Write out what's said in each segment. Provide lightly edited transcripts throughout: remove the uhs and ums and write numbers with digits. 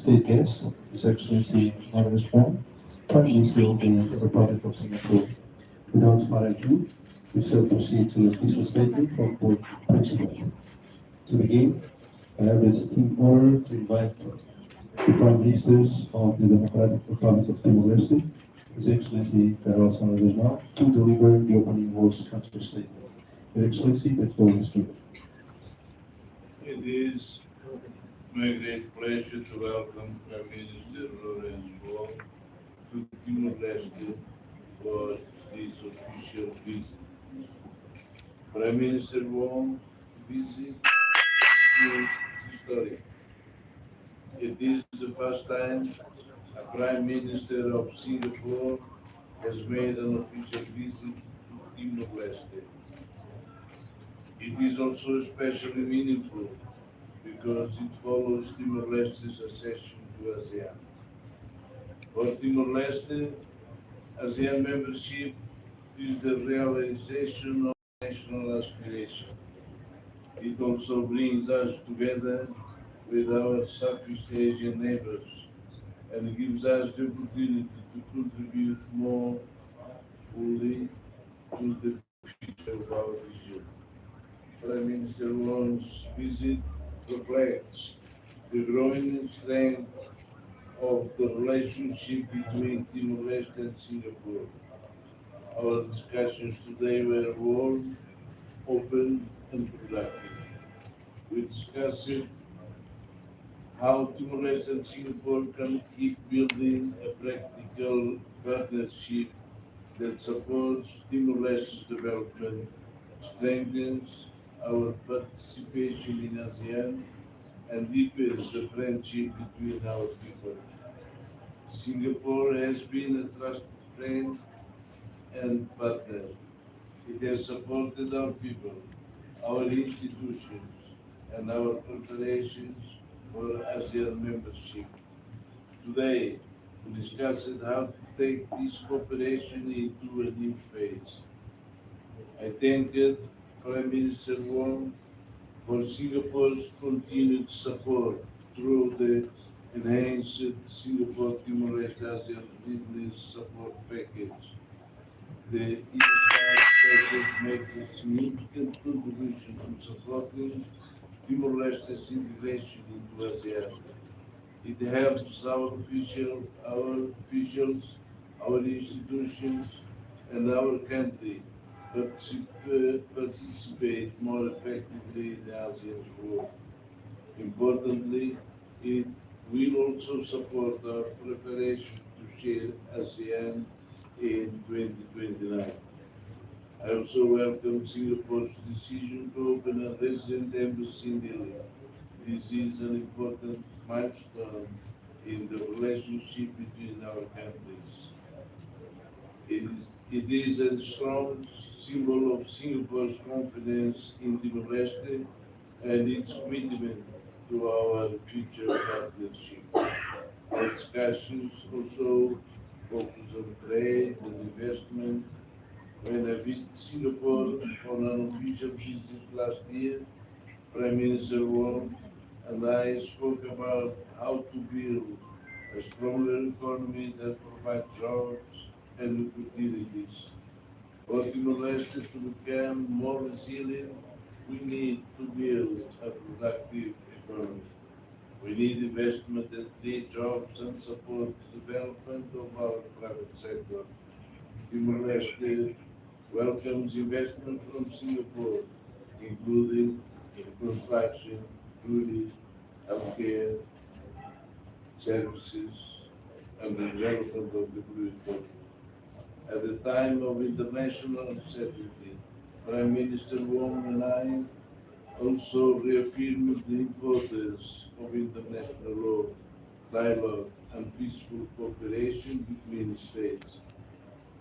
State guests, His Excellency Mauritius Wong, Prime Minister of the Republic of Singapore. Without further ado, we shall proceed to the official statement from board principals. To begin, I have the esteemed honor to invite the Prime Ministers of the Democratic Republic of Timor-Leste, His Excellency Carlos Manuel to deliver the opening words country statement. Your Excellency, the floor is yours. It is my great pleasure to welcome Prime Minister Lawrence Wong to Timor-Leste for this official visit. Prime Minister Wong's visit is historic. It is the first time a Prime Minister of Singapore has made an official visit to Timor-Leste. It is also especially meaningful because it follows Timor-Leste's accession to ASEAN. For Timor-Leste, ASEAN membership is the realization of national aspiration. It also brings us together with our Southeast Asian neighbors and gives us the opportunity to contribute more fully to the future of our region. Prime Minister Wong's visit reflects the growing strength of the relationship between Timor-Leste and Singapore. Our discussions today were warm, open, and productive. We discussed how Timor-Leste and Singapore can keep building a practical partnership that supports Timor-Leste's development, strengthens our participation in ASEAN, and deepens the friendship between our people. Singapore has been a trusted friend and partner. It has supported our people, our institutions, and our preparations for ASEAN membership. Today, we discussed how to take this cooperation into a new phase. I thank Prime Minister Wong for Singapore's continued support through the enhanced Singapore-Timor-Leste ASEAN Business Support Package. The ESR package makes a significant contribution to supporting Timor-Leste's integration into ASEAN. It helps our officials, our institutions, and our country participate more effectively in ASEAN's work. Importantly, it will also support our preparation to chair ASEAN in 2029. I also welcome Singapore's decision to open a resident embassy in Delhi. This is an important milestone in the relationship between our countries. It is a strong symbol of Singapore's confidence in Timor-Leste and its commitment to our future partnership. Our discussions also focus on trade and investment. When I visited Singapore on an official visit last year, Prime Minister Wong and I spoke about how to build a stronger economy that provides jobs and opportunities. For Timor-Leste to become more resilient, we need to build a productive economy. We need investment that creates jobs and supports development of our private sector. Timor-Leste welcomes investment from Singapore, including in construction, tourism, healthcare, services, and the development of the blue economy. At the time of international uncertainty, Prime Minister Wong and I also reaffirmed the importance of international law, dialogue, and peaceful cooperation between states.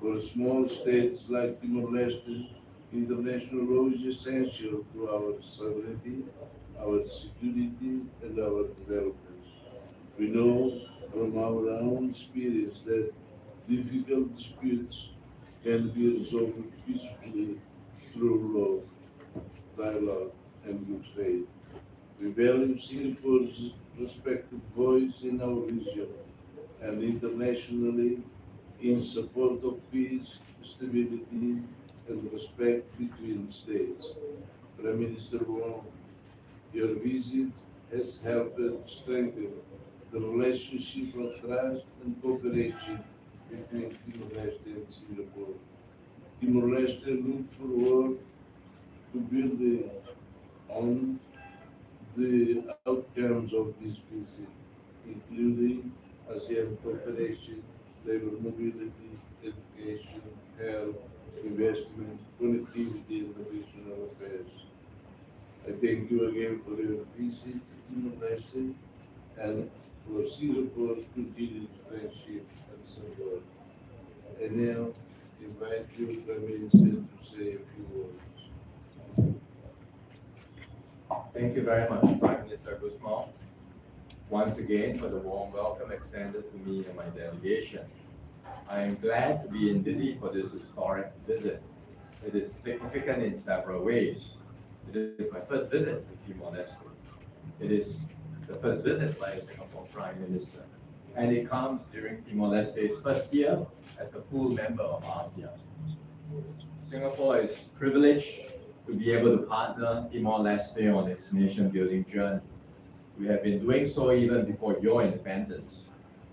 For small states like Timor-Leste, international law is essential to our sovereignty, our security, and our development. We know from our own experience that difficult disputes can be resolved peacefully through law, dialogue, and good faith. We value Singapore's respected voice in our region and internationally in support of peace, stability, and respect between states. Prime Minister Wong, your visit has helped strengthen the relationship of trust and cooperation between Timor-Leste and Singapore. Timor-Leste looks forward to building on the outcomes of this visit, including ASEAN cooperation, labor mobility, education, health, investment, connectivity, and regional affairs. I thank you again for your visit to Timor-Leste and for Singapore's continued friendship and support. I now invite you, Prime Minister, to say a few words. Thank you very much, Prime Minister Gusmao, once again for the warm welcome extended to me and my delegation. I am glad to be in Dili for this historic visit. It is significant in several ways. It is my first visit to Timor-Leste. It is the first visit by a Singapore Prime Minister, and it comes during Timor-Leste's first year as a full member of ASEAN. Singapore is privileged to be able to partner Timor-Leste on its nation-building journey. We have been doing so even before your independence.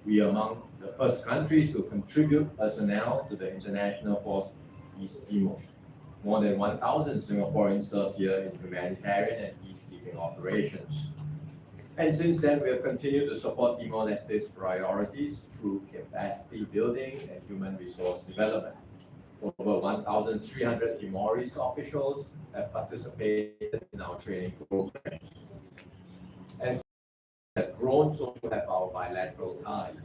We are among the first countries to contribute personnel to the International Force East Timor. More than 1,000 Singaporeans served here in humanitarian and peacekeeping operations. And since then, we have continued to support Timor-Leste's priorities through capacity building and human resource development. Over 1,300 Timorese officials have participated in our training programs. As has grown, so have our bilateral ties.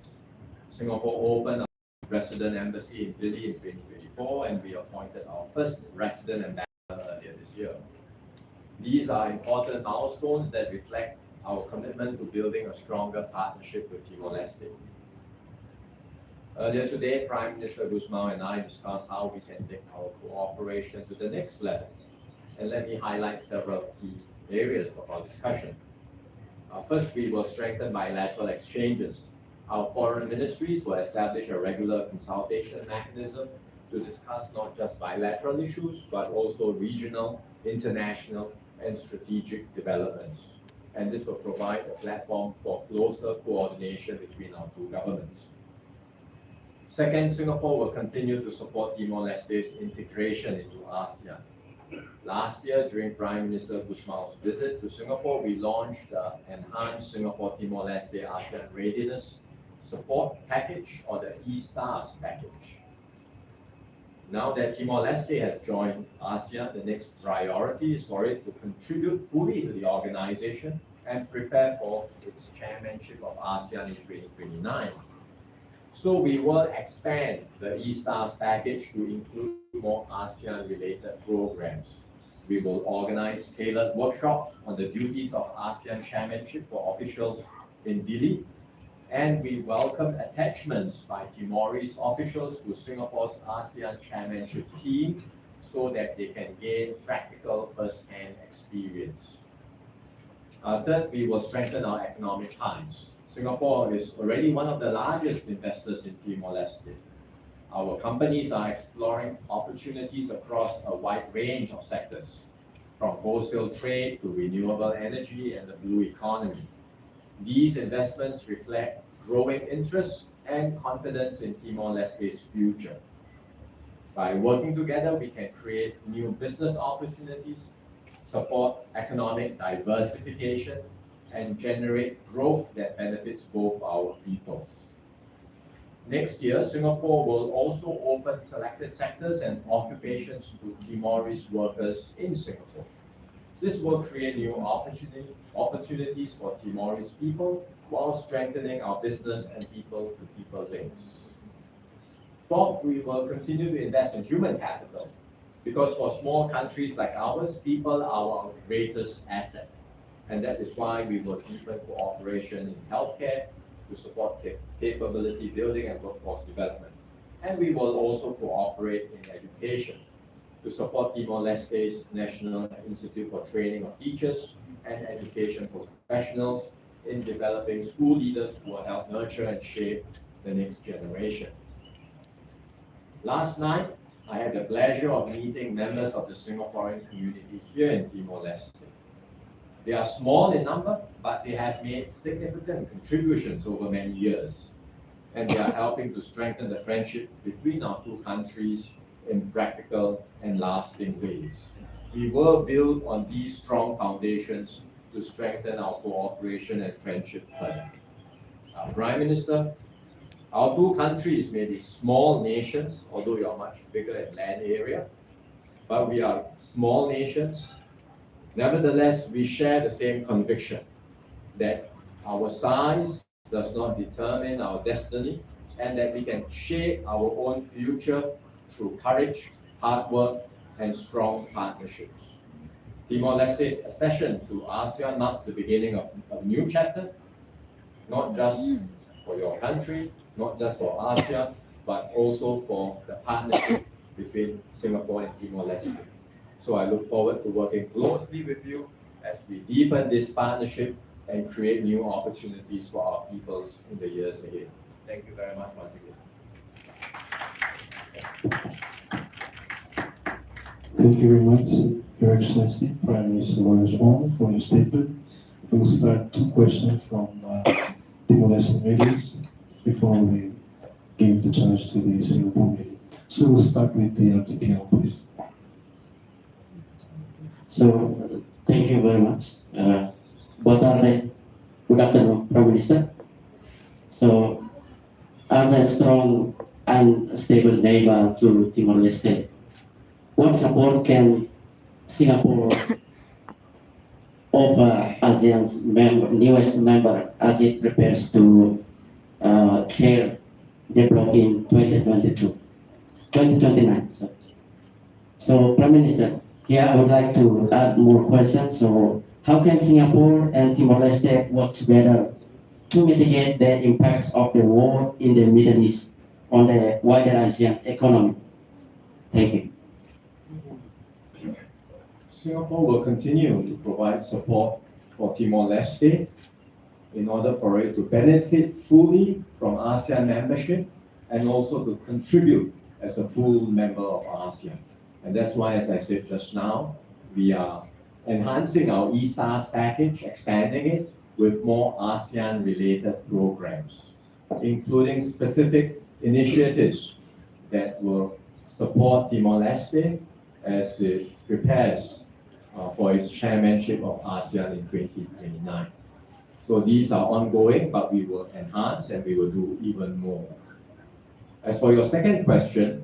Singapore opened a resident embassy in Dili in 2024, and we appointed our first resident ambassador earlier this year. These are important milestones that reflect our commitment to building a stronger partnership with Timor-Leste. Earlier today, Prime Minister Gusmao and I discussed how we can take our cooperation to the next level. And let me highlight several key areas of our discussion. First, we will strengthen bilateral exchanges. Our foreign ministries will establish a regular consultation mechanism to discuss not just bilateral issues, but also regional, international, and strategic developments. And this will provide a platform for closer coordination between our two governments. Second, Singapore will continue to support Timor-Leste's integration into ASEAN. Last year, during Prime Minister Gusmao's visit to Singapore, we launched the Enhanced Singapore-Timor-Leste ASEAN Readiness Support Package, or the ESTARS package. Now that Timor-Leste has joined ASEAN, the next priority is for it to contribute fully to the organization and prepare for its chairmanship of ASEAN in 2029. So we will expand the ESTARS package to include more ASEAN-related programs. We will organize tailored workshops on the duties of ASEAN chairmanship for officials in Dili, and we welcome attachments by Timorese officials to Singapore's ASEAN chairmanship team so that they can gain practical first-hand experience. Third, we will strengthen our economic ties. Singapore is already one of the largest investors in Timor-Leste. Our companies are exploring opportunities across a wide range of sectors, from wholesale trade to renewable energy and the blue economy. These investments reflect growing interest and confidence in Timor-Leste's future. By working together, we can create new business opportunities, support economic diversification, and generate growth that benefits both our peoples. Next year, Singapore will also open selected sectors and occupations to Timorese workers in Singapore. This will create new opportunities for Timorese people while strengthening our business and people-to-people links. Fourth, we will continue to invest in human capital because for small countries like ours, people are our greatest asset. And that is why we will deepen cooperation in healthcare to support capability building and workforce development. And we will also cooperate in education. to support Timor-Leste's National Institute for Training of Teachers and Education Professionals in developing school leaders who will help nurture and shape the next generation. Last night, I had the pleasure of meeting members of the Singaporean community here in Timor-Leste. They are small in number, but they have made significant contributions over many years, and they are helping to strengthen the friendship between our two countries in practical and lasting ways. We will build on these strong foundations to strengthen our cooperation and friendship further. Prime Minister, our two countries may be small nations, although we are much bigger in land area, but we are small nations. Nevertheless, we share the same conviction that our size does not determine our destiny and that we can shape our own future through courage, hard work, and strong partnerships. Timor-Leste's accession to ASEAN marks the beginning of a new chapter, not just for your country, not just for ASEAN, but also for the partnership between Singapore and Timor-Leste. So I look forward to working closely with you as we deepen this partnership and create new opportunities for our peoples in the years ahead. Thank you very much once again. Thank you very much, Your Excellency, Prime Minister Lawrence Wong, for your statement. We'll start two questions from Timor-Leste medias before we give the chance to the Singapore media. So we'll start with the LTPL, please. So, thank you very much. Good afternoon, Prime Minister. So, as a strong and stable neighbor to Timor-Leste, what support can Singapore offer ASEAN's newest member as it prepares to chair the bloc in 2029? So, Prime Minister, here I would like to add more questions. So, how can Singapore and Timor-Leste work together to mitigate the impacts of the war in the Middle East on the wider ASEAN economy? Thank you. Singapore will continue to provide support for Timor-Leste in order for it to benefit fully from ASEAN membership and also to contribute as a full member of ASEAN. And that's why, as I said just now, we are enhancing our ESAS package, expanding it with more ASEAN-related programs, including specific initiatives that will support Timor-Leste as it prepares for its chairmanship of ASEAN in 2029. So these are ongoing, but we will enhance and we will do even more. As for your second question,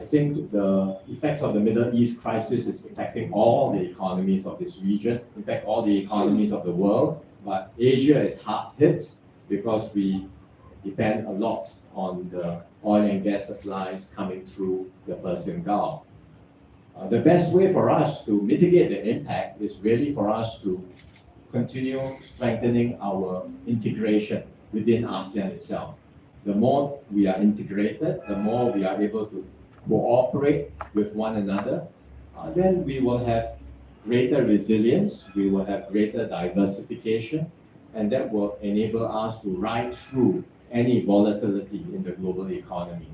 I think the effects of the Middle East crisis is affecting all the economies of this region, in fact, all the economies of the world. But Asia is hard hit because we depend a lot on the oil and gas supplies coming through the Persian Gulf. The best way for us to mitigate the impact is really for us to continue strengthening our integration within ASEAN itself. The more we are integrated, the more we are able to cooperate with one another, then we will have greater resilience, we will have greater diversification, and that will enable us to ride through any volatility in the global economy.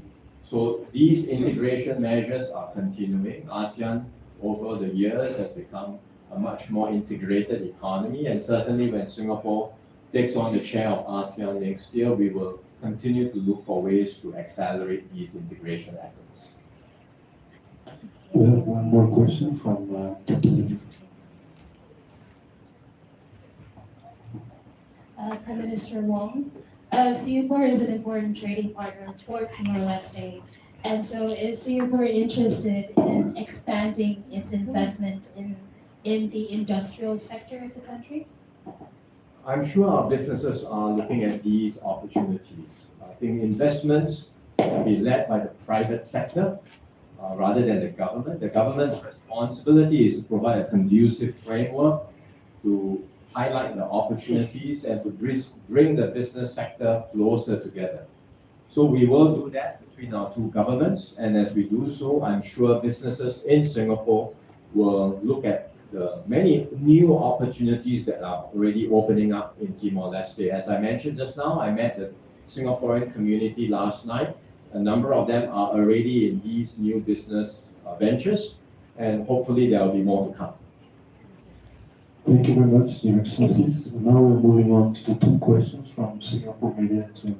So these integration measures are continuing. ASEAN over the years has become a much more integrated economy, and certainly when Singapore takes on the chair of ASEAN next year, we will continue to look for ways to accelerate these integration efforts. We have one more question from Dr. Lee. Prime Minister Wong, Singapore is an important trading partner for Timor-Leste, and so is Singapore interested in expanding its investment in the industrial sector of the country? I'm sure our businesses are looking at these opportunities. I think investments will be led by the private sector rather than the government. The government's responsibility is to provide a conducive framework to highlight the opportunities and to bring the business sector closer together. So we will do that between our two governments, and as we do so, I'm sure businesses in Singapore will look at the many new opportunities that are already opening up in Timor-Leste. As I mentioned just now, I met the Singaporean community last night. A number of them are already in these new business ventures, and hopefully there will be more to come. Thank you very much, Your Excellencies. Now we're moving on to the two questions from Singapore media to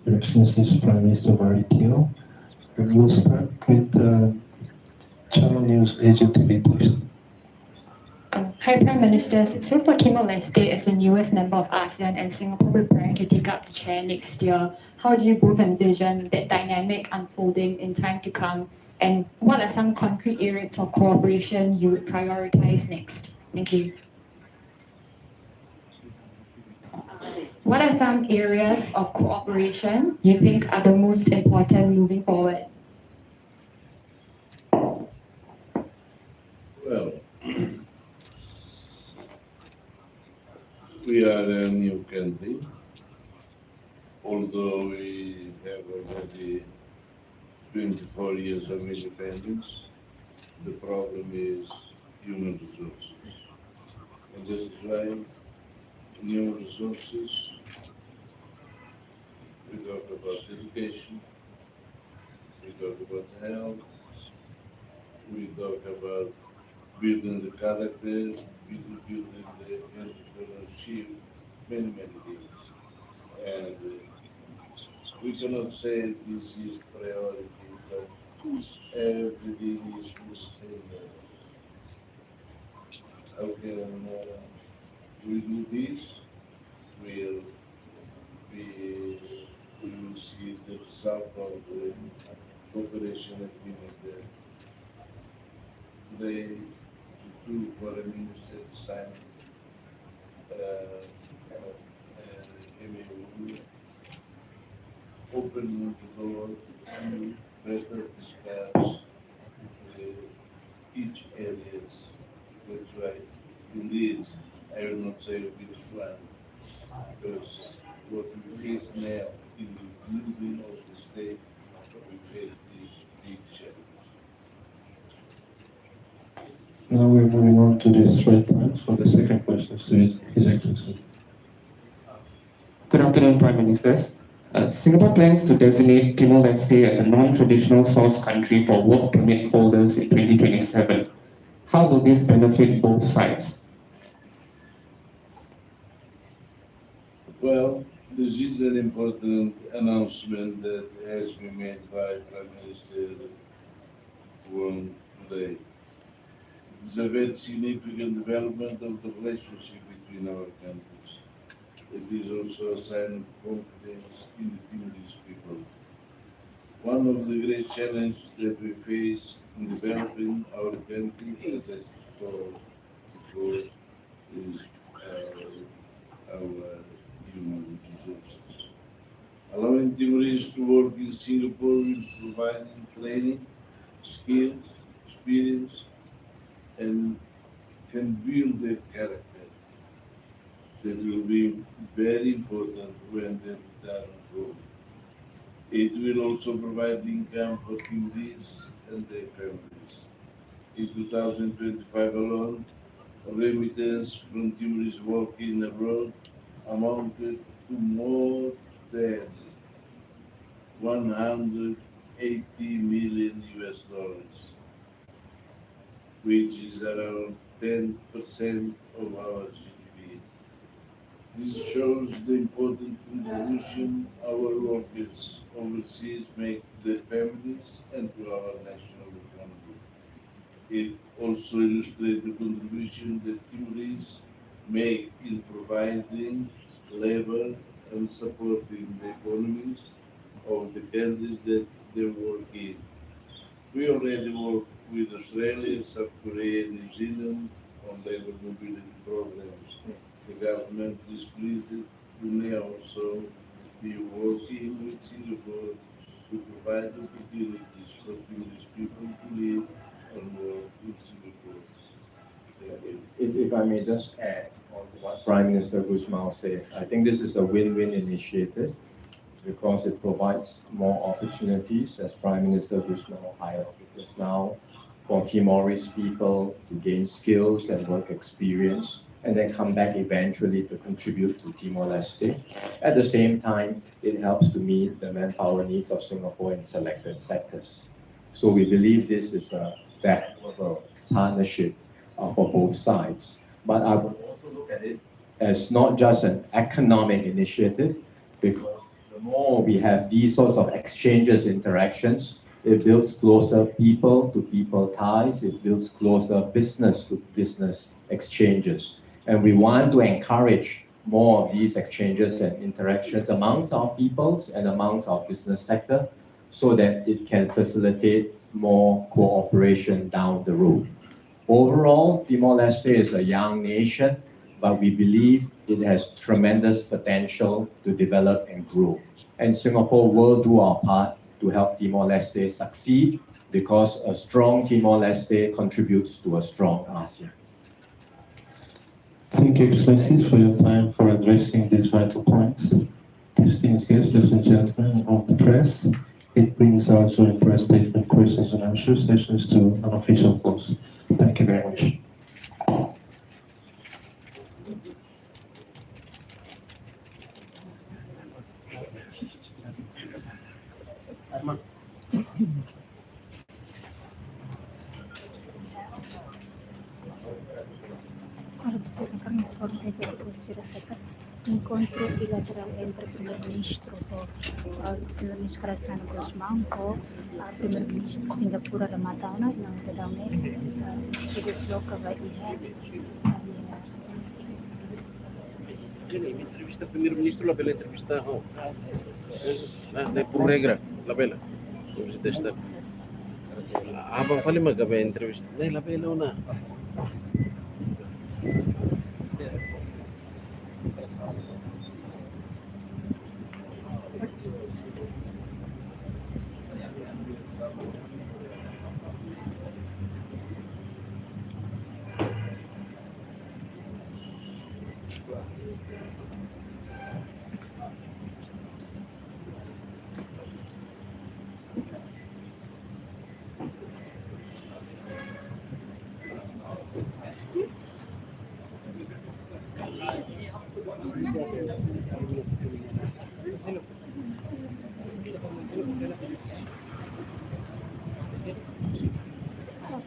Your Excellencies Prime Minister Mary Teo. And we'll start with Channel News Asia TV, please. Hi, Prime Minister. So for Timor-Leste as the newest member of ASEAN and Singapore preparing to take up the chair next year, how do you both envision that dynamic unfolding in time to come? And what are some concrete areas of cooperation you would prioritize next? Thank you. What are some areas of cooperation you think are the most important moving forward? Well, we are a new country, although we have already 24 years of independence. The problem is human resources. And that is why human resources, we talk about education, we talk about health, we talk about building the character, building the entrepreneurship, many things. And we cannot say this is priority, but everything is the same level. How can we do this? We will see the result of the cooperation agreement that they two foreign ministers signed MOU, opening the door to better discuss each areas. That's right. Indeed, I will not say which one, because what we face now in the building of the state, we face these big challenges. Now we're moving on to the Straits Times for the second question to His Excellency. Good afternoon, Prime Ministers. Singapore plans to designate Timor-Leste as a non-traditional source country for work permit holders in 2027. How will this benefit both sides? Well, this is an important announcement that has been made by Prime Minister Wong today. It's a very significant development of the relationship between our countries. It is also a sign of confidence in the Timorese people. One of the great challenges that we face in developing our country, as I saw before, is our human resources. Allowing Timorese to work in Singapore will provide training, skills, experience, and can build their character. That will be very important when they return home. It will also provide income for Timorese and their families. In 2025 alone, remittance from Timorese working abroad amounted to more than 180 million US dollars, which is around 10% of our GDP. This shows the important contribution our workers overseas make to their families and to our national economy. It also illustrates the contribution that Timorese make in providing labor and supporting the economies of the countries that they work in. We already work with Australia, South Korea, and New Zealand on labor mobility programs. The government is pleased to now also be working with Singapore to provide opportunities for Timorese people to live and work in Singapore. If I may just add on what Prime Minister Gusmao said, I think this is a win-win initiative. because it provides more opportunities, as Prime Minister Gusmao highlighted just now, for Timorese people to gain skills and work experience, and then come back eventually to contribute to Timor-Leste. At the same time, it helps to meet the manpower needs of Singapore in selected sectors. So we believe this is a valuable partnership for both sides. But I would also look at it as not just an economic initiative, because the more we have these sorts of exchanges, interactions, it builds closer people-to-people ties, it builds closer business-to-business exchanges. And we want to encourage more of these exchanges and interactions amongst our peoples and amongst our business sector so that it can facilitate more cooperation down the road. Overall, Timor-Leste is a young nation, but we believe it has tremendous potential to develop and grow. And Singapore will do our part to help Timor-Leste succeed, because a strong Timor-Leste contributes to a strong ASEAN. Thank you, Excellencies, for your time for addressing these vital points. Distinguished guests, ladies and gentlemen of the press, it brings our joint press statement, questions and answer sessions to an official close. Thank you very much. Kami informe del considerata incontro bilateral entre Primeiro-Ministro Carlos Gusmão com o Primeiro-Ministro Singapura Ramadana yang kedamai se desloca vai Ini entrevista primeiro-ministro lá pela entrevista por regra lá pela entrevista abang fali magabe entrevista lá pela na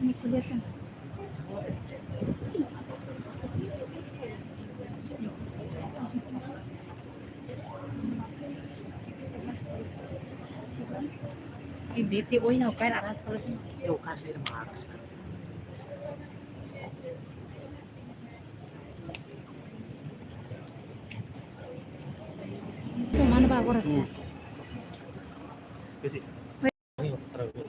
Ini kelihatan. Ibiti, oy, no, kaya aras kalau sih. Yo, kasi na aras. Mana ba oras na?